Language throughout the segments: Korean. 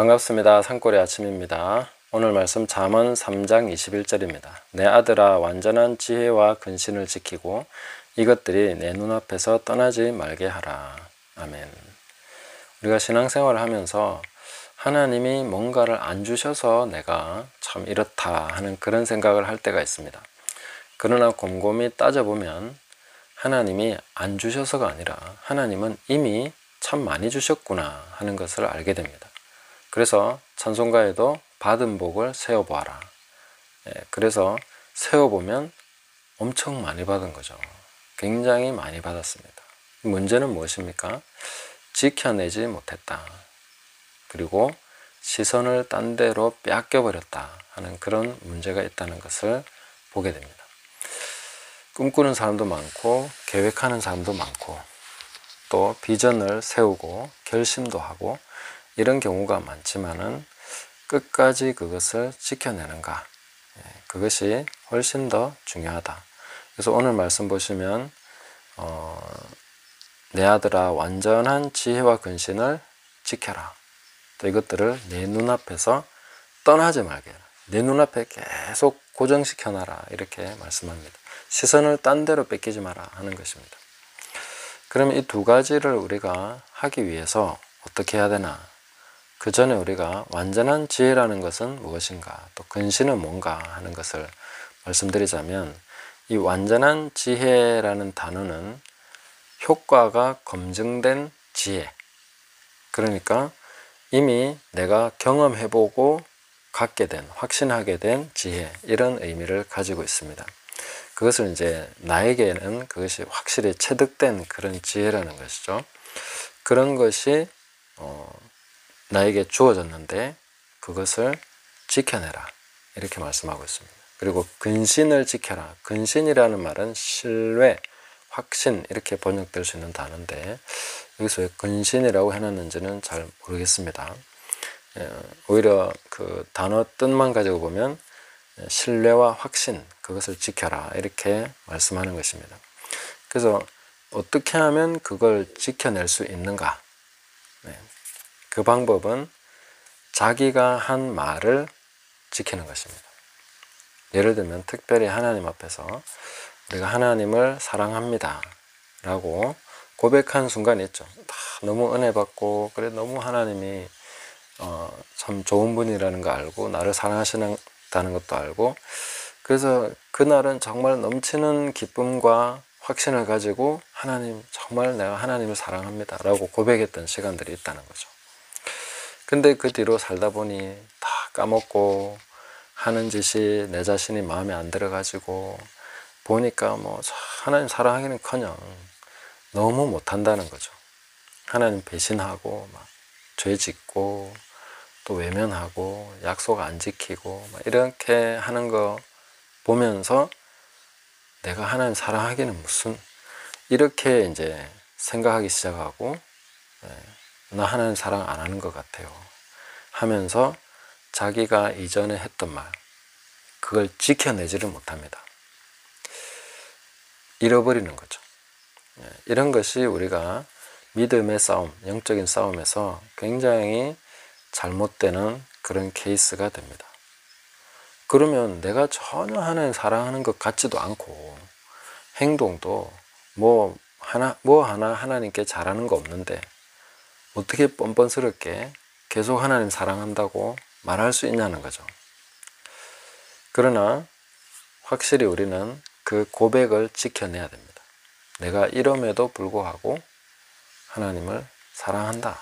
반갑습니다. 산골의 아침입니다. 오늘 말씀 잠언 3장 21절입니다. 내 아들아, 완전한 지혜와 근신을 지키고 이것들이 내 눈앞에서 떠나지 말게 하라. 아멘. 우리가 신앙생활을 하면서 하나님이 뭔가를 안 주셔서 내가 참 이렇다 하는 그런 생각을 할 때가 있습니다. 그러나 곰곰이 따져보면 하나님이 안 주셔서가 아니라 하나님은 이미 참 많이 주셨구나 하는 것을 알게 됩니다. 그래서 찬송가에도 받은 복을 세어보아라. 그래서 세어보면 엄청 많이 받은 거죠. 굉장히 많이 받았습니다. 문제는 무엇입니까? 지켜내지 못했다. 그리고 시선을 딴 데로 뺏겨버렸다 하는 그런 문제가 있다는 것을 보게 됩니다. 꿈꾸는 사람도 많고 계획하는 사람도 많고 또 비전을 세우고 결심도 하고 이런 경우가 많지만은 끝까지 그것을 지켜내는가, 그것이 훨씬 더 중요하다. 그래서 오늘 말씀 보시면 내 아들아, 완전한 지혜와 근신을 지켜라. 또 이것들을 내 눈앞에서 떠나지 말게 해라. 내 눈앞에 계속 고정시켜놔라. 이렇게 말씀합니다. 시선을 딴 데로 뺏기지 마라 하는 것입니다. 그러면 이 두 가지를 우리가 하기 위해서 어떻게 해야 되나? 그 전에 우리가 완전한 지혜라는 것은 무엇인가, 또 근신은 뭔가 하는 것을 말씀드리자면, 이 완전한 지혜라는 단어는 효과가 검증된 지혜, 그러니까 이미 내가 경험해보고 갖게 된, 확신하게 된 지혜, 이런 의미를 가지고 있습니다. 그것을 이제 나에게는 그것이 확실히 체득된 그런 지혜라는 것이죠. 그런 것이 나에게 주어졌는데 그것을 지켜내라, 이렇게 말씀하고 있습니다. 그리고 근신을 지켜라. 근신이라는 말은 신뢰, 확신, 이렇게 번역될 수 있는 단어인데 여기서 왜 근신이라고 해놨는지는 잘 모르겠습니다. 오히려 그 단어 뜻만 가지고 보면 신뢰와 확신, 그것을 지켜라, 이렇게 말씀하는 것입니다. 그래서 어떻게 하면 그걸 지켜낼 수 있는가? 그 방법은 자기가 한 말을 지키는 것입니다. 예를 들면 특별히 하나님 앞에서 우리가 하나님을 사랑합니다 라고 고백한 순간이 있죠. 다 너무 은혜 받고, 그래 너무 하나님이 참 좋은 분이라는 거 알고 나를 사랑하신다는 것도 알고, 그래서 그날은 정말 넘치는 기쁨과 확신을 가지고 하나님, 정말 내가 하나님을 사랑합니다 라고 고백했던 시간들이 있다는 거죠. 근데 그 뒤로 살다 보니 다 까먹고 하는 짓이 내 자신이 마음에 안 들어가지고 보니까 뭐 하나님 사랑하기는커녕 너무 못한다는 거죠. 하나님 배신하고 막 죄 짓고 또 외면하고 약속 안 지키고 막 이렇게 하는 거 보면서 내가 하나님 사랑하기는 무슨, 이렇게 이제 생각하기 시작하고 나 하나님 사랑 안 하는 것 같아요 하면서 자기가 이전에 했던 말, 그걸 지켜내지를 못합니다. 잃어버리는 거죠. 이런 것이 우리가 믿음의 싸움, 영적인 싸움에서 굉장히 잘못되는 그런 케이스가 됩니다. 그러면 내가 전혀 하나님 사랑하는 것 같지도 않고 행동도 뭐 하나 하나님께 잘하는 거 없는데 어떻게 뻔뻔스럽게 계속 하나님 사랑한다고 말할 수 있냐는 거죠. 그러나 확실히 우리는 그 고백을 지켜내야 됩니다. 내가 이럼에도 불구하고 하나님을 사랑한다,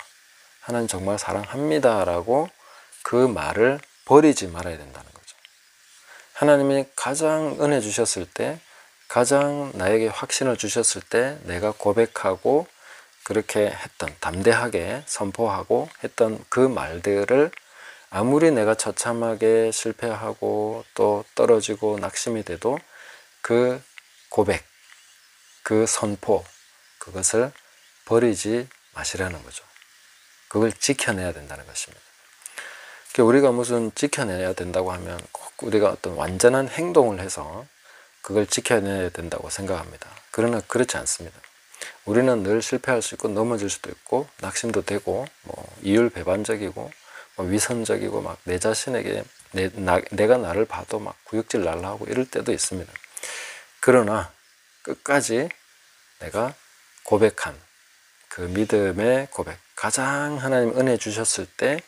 하나님 정말 사랑합니다 라고 그 말을 버리지 말아야 된다는 거죠. 하나님이 가장 은혜 주셨을 때, 가장 나에게 확신을 주셨을 때 내가 고백하고 그렇게 했던, 담대하게 선포하고 했던 그 말들을 아무리 내가 처참하게 실패하고 또 떨어지고 낙심이 돼도 그 고백, 그 선포, 그것을 버리지 마시라는 거죠. 그걸 지켜내야 된다는 것입니다. 우리가 무슨 지켜내야 된다고 하면 꼭 우리가 어떤 완전한 행동을 해서 그걸 지켜내야 된다고 생각합니다. 그러나 그렇지 않습니다. 우리는 늘 실패할 수 있고 넘어질 수도 있고 낙심도 되고 뭐 이율배반적이고 위선적이고 막 내 자신에게 내가 나를 봐도 막 구역질 날라 하고 이럴 때도 있습니다. 그러나 끝까지 내가 고백한 그 믿음의 고백, 가장 하나님 은혜 주셨을 때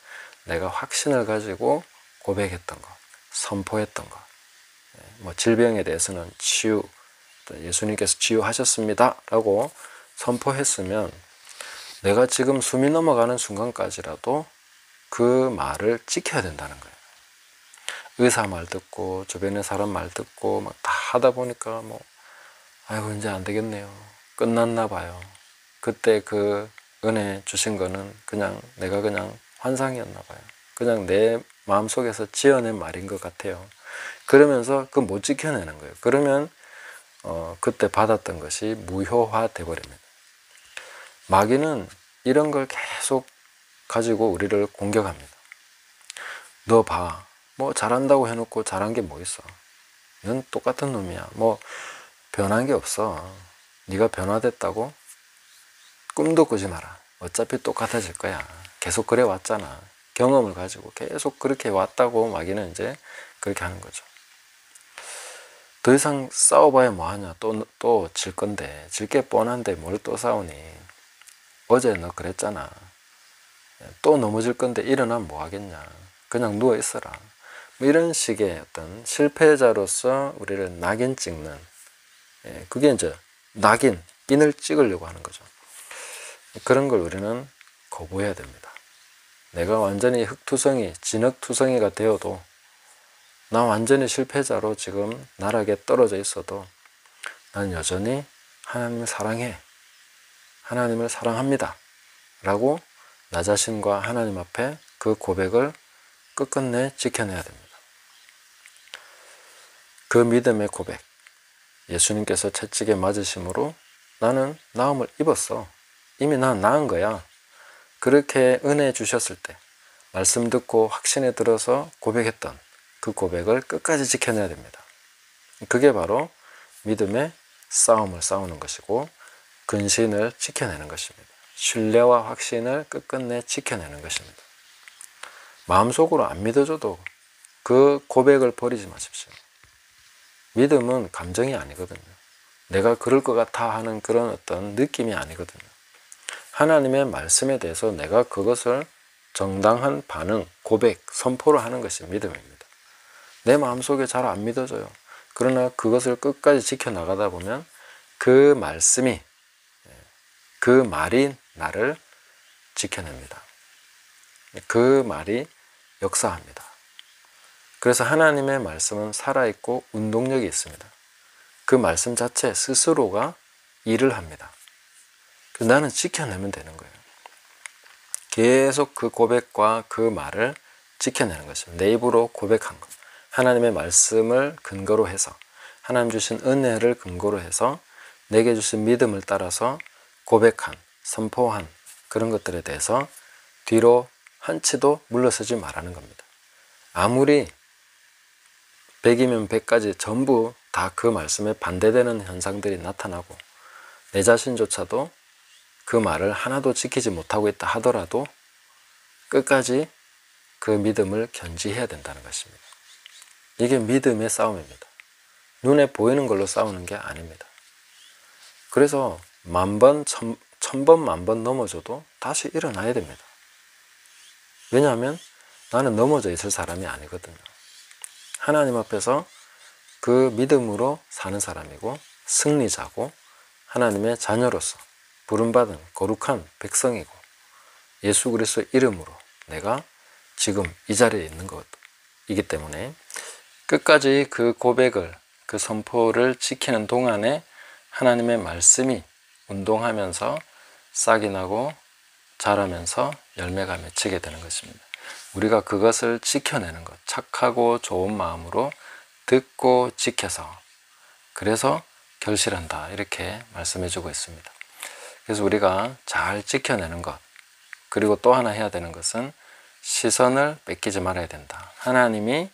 내가 확신을 가지고 고백했던 것, 선포했던 것, 뭐 질병에 대해서는 치유, 예수님께서 치유하셨습니다 라고 선포했으면 내가 지금 숨이 넘어가는 순간까지라도 그 말을 지켜야 된다는 거예요. 의사 말 듣고 주변의 사람 말 듣고 막 다 하다 보니까 뭐 아이고 이제 안 되겠네요. 끝났나 봐요. 그때 그 은혜 주신 거는 내가 그냥 환상이었나 봐요. 그냥 내 마음속에서 지어낸 말인 것 같아요. 그러면서 그 못 지켜내는 거예요. 그러면 그때 받았던 것이 무효화돼 버립니다. 마귀는 이런 걸 계속 가지고 우리를 공격합니다. 너 봐. 뭐 잘한다고 해놓고 잘한 게 뭐 있어. 넌 똑같은 놈이야. 뭐 변한 게 없어. 네가 변화됐다고? 꿈도 꾸지 마라. 어차피 똑같아질 거야. 계속 그래 왔잖아. 경험을 가지고 계속 그렇게 왔다고 마귀는 이제 그렇게 하는 거죠. 더 이상 싸워봐야 뭐하냐. 또 질 건데. 질 게 뻔한데 뭘 또 싸우니. 어제 너 그랬잖아. 또 넘어질 건데 일어나면 뭐 하겠냐. 그냥 누워 있어라. 뭐 이런 식의 어떤 실패자로서 우리를 낙인 찍는, 그게 이제 인을 찍으려고 하는 거죠. 그런 걸 우리는 거부해야 됩니다. 내가 완전히 흙투성이, 진흙투성이가 되어도 나 완전히 실패자로 지금 나락에 떨어져 있어도 난 여전히 하나님을 사랑해. 하나님을 사랑합니다. 라고 나 자신과 하나님 앞에 그 고백을 끝끝내 지켜내야 됩니다. 그 믿음의 고백, 예수님께서 채찍에 맞으심으로 나는 나음을 입었어. 이미 난 나은 거야. 그렇게 은혜 주셨을 때 말씀 듣고 확신에 들어서 고백했던 그 고백을 끝까지 지켜내야 됩니다. 그게 바로 믿음의 싸움을 싸우는 것이고 근신을 지켜내는 것입니다. 신뢰와 확신을 끝끝내 지켜내는 것입니다. 마음속으로 안 믿어줘도 그 고백을 버리지 마십시오. 믿음은 감정이 아니거든요. 내가 그럴 것 같아 하는 그런 어떤 느낌이 아니거든요. 하나님의 말씀에 대해서 내가 그것을 정당한 반응, 고백, 선포를 하는 것이 믿음입니다. 내 마음속에 잘 안 믿어져요. 그러나 그것을 끝까지 지켜나가다 보면 그 말씀이, 그 말이 나를 지켜냅니다. 그 말이 역사합니다. 그래서 하나님의 말씀은 살아있고 운동력이 있습니다. 그 말씀 자체 스스로가 일을 합니다. 나는 지켜내면 되는 거예요. 계속 그 고백과 그 말을 지켜내는 것입니다. 내 입으로 고백한 것. 하나님의 말씀을 근거로 해서, 하나님 주신 은혜를 근거로 해서 내게 주신 믿음을 따라서 고백한, 선포한 그런 것들에 대해서 뒤로 한치도 물러서지 말라는 겁니다. 아무리 100이면 100까지 전부 다 그 말씀에 반대되는 현상들이 나타나고 내 자신조차도 그 말을 하나도 지키지 못하고 있다 하더라도 끝까지 그 믿음을 견지해야 된다는 것입니다. 이게 믿음의 싸움입니다. 눈에 보이는 걸로 싸우는 게 아닙니다. 그래서 10,000번, 1000번, 10,000번 넘어져도 다시 일어나야 됩니다. 왜냐하면 나는 넘어져 있을 사람이 아니거든요. 하나님 앞에서 그 믿음으로 사는 사람이고 승리자고 하나님의 자녀로서 부름받은 거룩한 백성이고 예수 그리스도의 이름으로 내가 지금 이 자리에 있는 것이기 때문에 끝까지 그 고백을, 그 선포를 지키는 동안에 하나님의 말씀이 운동하면서 싹이 나고 자라면서 열매가 맺히게 되는 것입니다. 우리가 그것을 지켜내는 것, 착하고 좋은 마음으로 듣고 지켜서 그래서 결실한다 이렇게 말씀해 주고 있습니다. 그래서 우리가 잘 지켜내는 것, 그리고 또 하나 해야 되는 것은 시선을 뺏기지 말아야 된다. 하나님이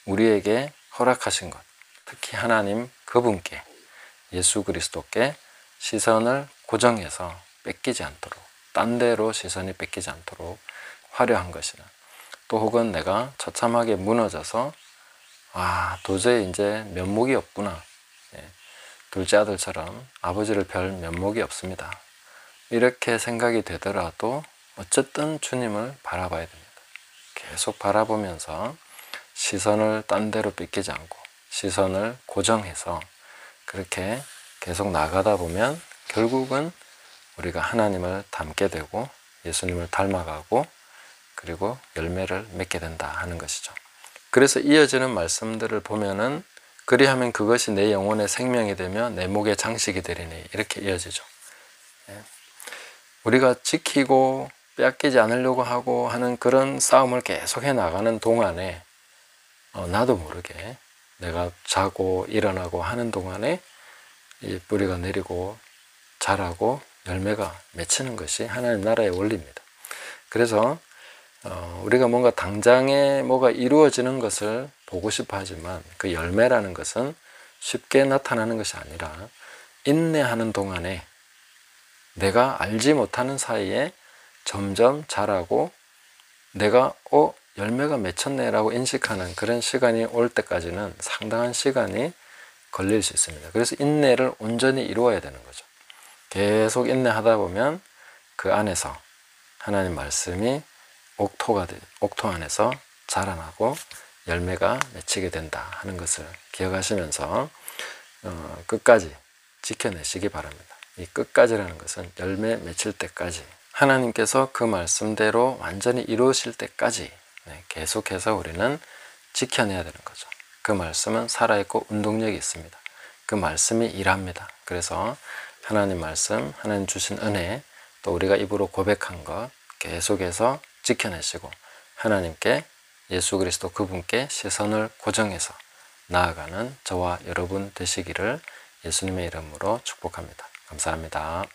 우리에게 허락하신 것, 특히 하나님 그분께, 예수 그리스도께 시선을 고정해서 뺏기지 않도록, 딴 데로 시선이 뺏기지 않도록 화려한 것이나 또 혹은 내가 처참하게 무너져서 도저히 이제 면목이 없구나. 둘째 아들처럼 아버지를 별 면목이 없습니다. 이렇게 생각이 되더라도 어쨌든 주님을 바라봐야 됩니다. 계속 바라보면서 시선을 딴 데로 뺏기지 않고 시선을 고정해서 그렇게 계속 나가다 보면 결국은 우리가 하나님을 닮게 되고 예수님을 닮아가고 그리고 열매를 맺게 된다 하는 것이죠. 그래서 이어지는 말씀들을 보면은 그리하면 그것이 내 영혼의 생명이 되며 내 목의 장식이 되리니 이렇게 이어지죠. 우리가 지키고 빼앗기지 않으려고 하고 하는 그런 싸움을 계속해 나가는 동안에 나도 모르게 내가 자고 일어나고 하는 동안에 이 뿌리가 내리고 자라고 열매가 맺히는 것이 하나님 나라의 원리입니다. 그래서 우리가 뭔가 당장에 뭐가 이루어지는 것을 보고 싶어 하지만 그 열매라는 것은 쉽게 나타나는 것이 아니라 인내하는 동안에 내가 알지 못하는 사이에 점점 자라고 내가 열매가 맺혔네 라고 인식하는 그런 시간이 올 때까지는 상당한 시간이 걸릴 수 있습니다. 그래서 인내를 온전히 이루어야 되는 거죠. 계속 인내하다 보면 그 안에서 하나님 말씀이 옥토 안에서 자라나고 열매가 맺히게 된다 하는 것을 기억하시면서 끝까지 지켜내시기 바랍니다. 이 끝까지라는 것은 열매 맺힐 때까지 하나님께서 그 말씀대로 완전히 이루실 때까지 계속해서 우리는 지켜내야 되는 거죠. 그 말씀은 살아있고 운동력이 있습니다. 그 말씀이 일합니다. 그래서 하나님 말씀, 하나님 주신 은혜, 또 우리가 입으로 고백한 것 계속해서 지켜내시고 하나님께 예수 그리스도 그분께 시선을 고정해서 나아가는 저와 여러분 되시기를 예수님의 이름으로 축복합니다. 감사합니다.